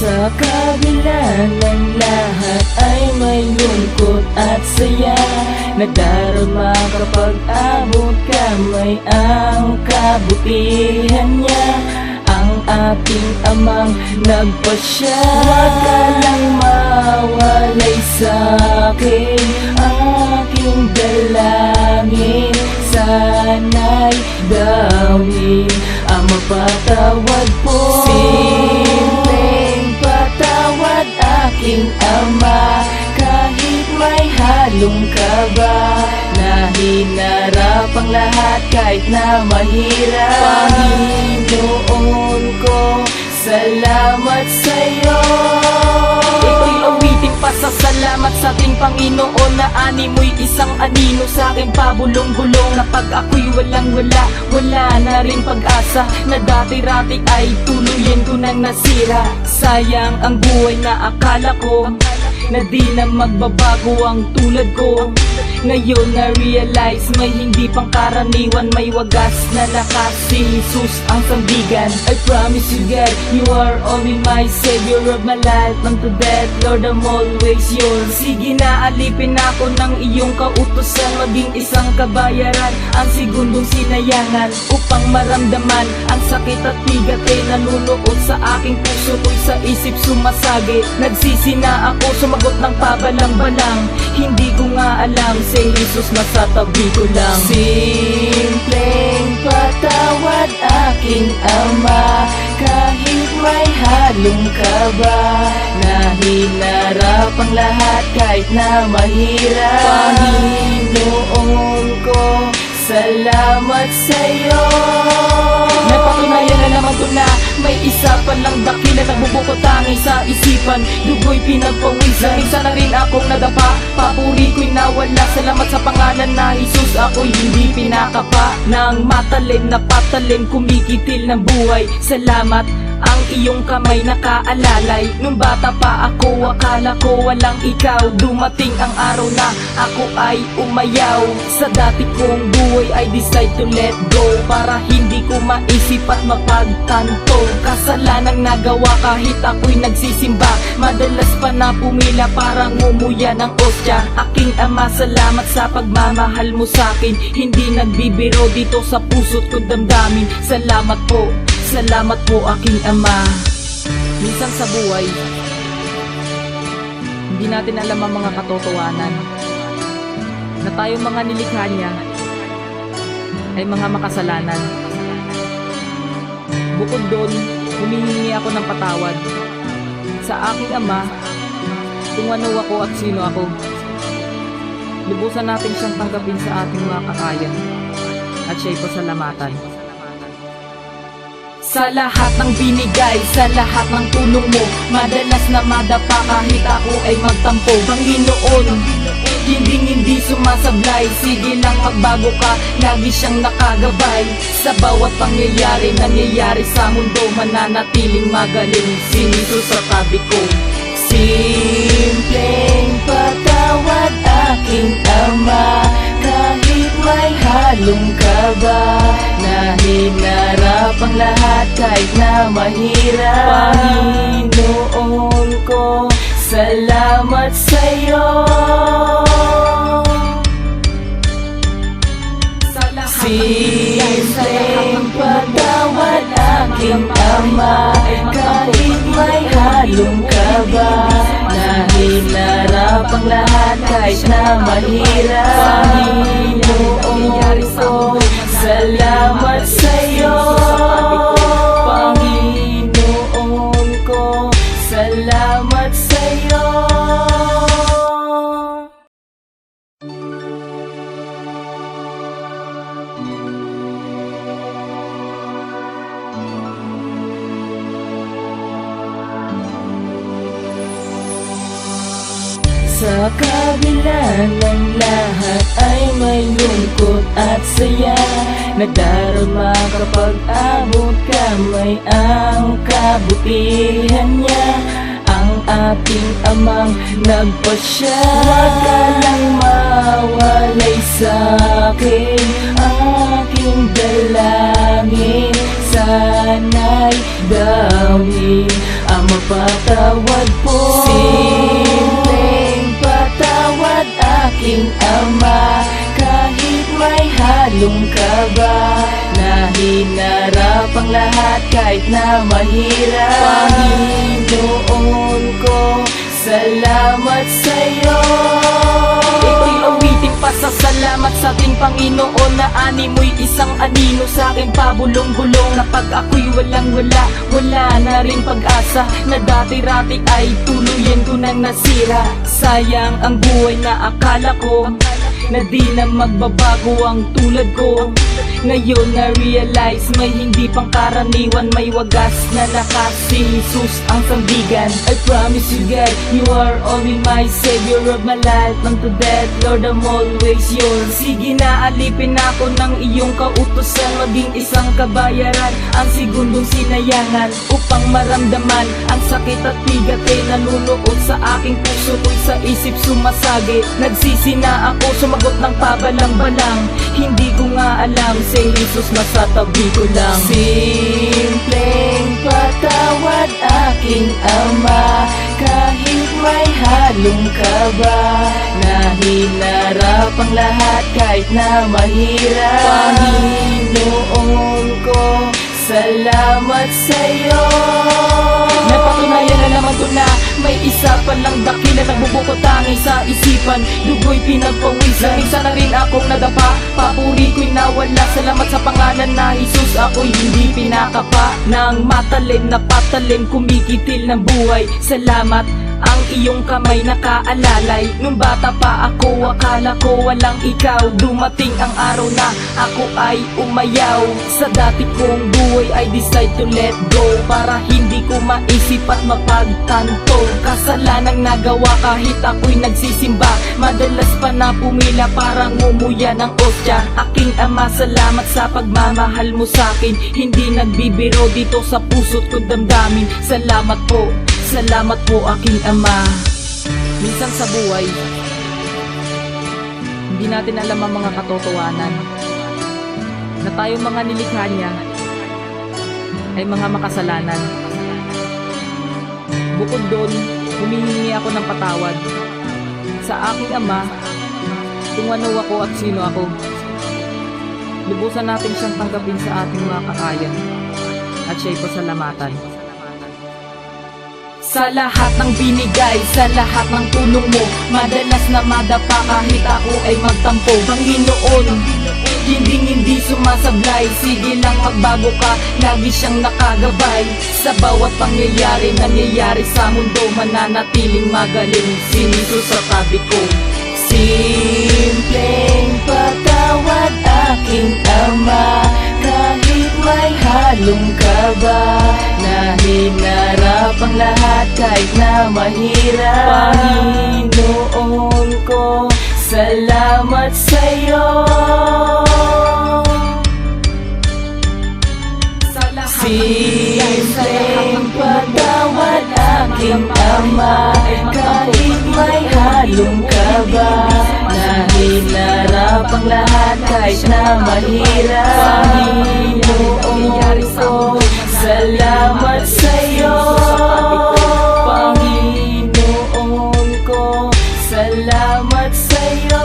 Sa kabila ng lahat ay may lungkot at saya Nadarama kapag abot kamay ang kabutihan niya Ang ating amang nagpasya Huwag ka lang mawalay sa'kin Aking dalangin Sana'y dawin ang mapatawad po Simpleng patawad aking ama Kahit may halong kaba Na hinarap ang lahat kahit na mahirap Panginoon ko, salamat sa'yo Ito'y awiting pasasalamat sa ating Panginoon Na ani mo'y isang anino sa aking pabulong-bulong Na pag ako'y walang-wala, wala na rin pag-asa Na dati-rati ay tuluyan ko nang nasira Sayang ang buhay na akala ko Na di na magbabago ang tulad ko Ngayon na-realize may hindi pang karaniwan May wagas na lakas, si Jesus ang sandigan I promise you God, you are only my Savior of my life Unto death, Lord I'm always yours Sige na alipin ako ng iyong kautusan Maging isang kabayaran, ang segundong sinayangan Upang maramdaman ang sakit at bigat ay nanunuot sa aking puso Ko'y sa isip sumasagi Nagsisi na ako, sumagot ng pabalang-balang Hindi ko nga alam, si Jesus nasa tabi ko lang Simpleng patawad aking ama Kahit may halong kaba Na hinarap ang lahat kahit na mahirap Panginoon ko, salamat sa'yo Napatunayan na naman ko na may isa palang dakila Nagbubukod tangi sa isipan Dugo'y pinagpawisan Minsan na rin akong nadapa Papuri ko'y nawala Salamat sa pangalan na Jesus Ako'y hindi pinakapa Nang matalim na patalim Kumikitil ng buhay Salamat ang iyong kamay nakaalalay Nung bata pa ako, akala ko walang ikaw Dumating ang araw na ako ay umayaw Sa dati kong buhay I decide to let go Para hindi ko maisip at mapagtanto Kasalanang nagawa kahit ako'y nagsisimba Madalas pa na pumila para ngumuya ng ostya Aking ama, salamat sa pagmamahal mo sa'kin Hindi nagbibiro dito sa puso't ko damdamin Salamat po aking ama Minsan sa buhay hindi natin alam ang mga katotohanan Na tayong mga nilikha niya ay mga makasalanan Bukod doon, humihingi ako ng patawad Sa aking ama kung ano ako at sino ako Lubusan natin siyang tanggapin sa ating mga kakayan At siya'y pasalamatan Sa lahat ng binigay, sa lahat ng tulong mo Madalas na madapa kahit ako ay magtampo Panginoon, hindi sumasablay Sige lang magbago ka, lagi siyang nakagabay Sa bawat pangyayari, nangyayari sa mundo Mananatiling magaling, si Jesus sa tabi ko Simpleng patawad aking ama Kahit may halong kaba Na hinarap ang lahat kahit na mahirap Panginoon ko, salamat sa'yo Simpleng patawad aking ama Kahit may halong kaba Na hinarap ang lahat kahit na mahirap Panginoon ko, salamat sa'yo Panginoon ko, salamat sa'yo Sa kabila ng lahat ay may lungkot at saya Nadarama kapag abot kamay ang kabutihan niya Ang ating amang nagpasya Huwag ka lang mawalay sa'kin Aking dalangin Sana'y dawin ang mapatawad po. Simpleng patawad aking Ama, kahit may halong kaba, na hinarap ang lahat kahit na mahirap. Panginoon ko, salamat sa'yo. Ito'y awiting pasasalamat sa ating Panginoon, na ani mo'y isang anino sa aking pabulong-bulong. Na pag ako'y walang-wala, wala na rin pag-asa, na dati-rati ay tuluyan ko nang nasira. Sayang ang buhay na akala ko na di na magbabago ang tulad ko. Ngayon na-realize may hindi pang karaniwan, may wagas na lakas, si Jesus ang sandigan. I promise you God, you are only my savior of my life. Unto death, Lord, I'm always yours. Sige na, alipin ako ng iyong kautusan, maging isang kabayaran ang segundong sinayangan, upang maramdaman ang sakit at bigat ay nanunuot sa aking puso, ko'y sa isip sumasagi. Nagsisi na ako, sumagot ng pabalang-balang, hindi ko nga alam, si Jesus masatabi ko lang. Simpleng patawad aking Ama, kahit may halong kaba, na hinarap ang lahat kahit na mahirap. Panginoon ko, salamat sa'yo. Napatunayan na naman ko na may isa palang dakila, nagbubukod tangi sa isipan, dugo'y pinagpawisan. Minsan na rin akong nadapa, papuri ko'y nawala. Salamat sa pangalan na Jesus, ako'y hindi pinakapa. Nang matalim na patalim, kumikitil ng buhay. Salamat ang iyong kamay nakaalalay. Nung bata pa ako, akala ko walang ikaw. Dumating ang araw na ako ay umayaw. Sa dati kong buhay I decide to let go, para hindi ko maisip at mapagtanto kasalanang nagawa kahit ako'y nagsisimba. Madalas pa na pumila para ngumuya ng ostya. Aking Ama, salamat sa pagmamahal mo sa'kin, hindi nagbibiro dito sa puso't ko damdamin. Salamat po, salamat po aking Ama. Minsan sa buhay, hindi natin alam ang mga katotohanan, na tayong mga nilikha niya ay mga makasalanan. Bukod doon, humihingi ako ng patawad sa aking Ama kung ano ako at sino ako. Lubusan natin siyang tanggapin sa ating mga kakayan at siya'y pasalamatan. Sa lahat ng binigay, sa lahat ng tulong mo, madalas na madapa kahit ako ay magtampo. Panginoon, hindi sumasablay, sige lang magbago ka, lagi siyang nakagabay. Sa bawat pangyayari, nangyayari sa mundo, mananatiling magaling si Jesus sa tabi ko. Simpleng patawad aking Ama, kahit may halong kaba, na hinarap ang lahat kahit na mahirap. Panginoon ko, salamat sa'yo. Simpleng patawad aking Ama, kahit may halong kaba, na hinarap ang lahat kahit na mahirap. Panginoon ko, salamat sa'yo. Panginoon ko, salamat sa'yo.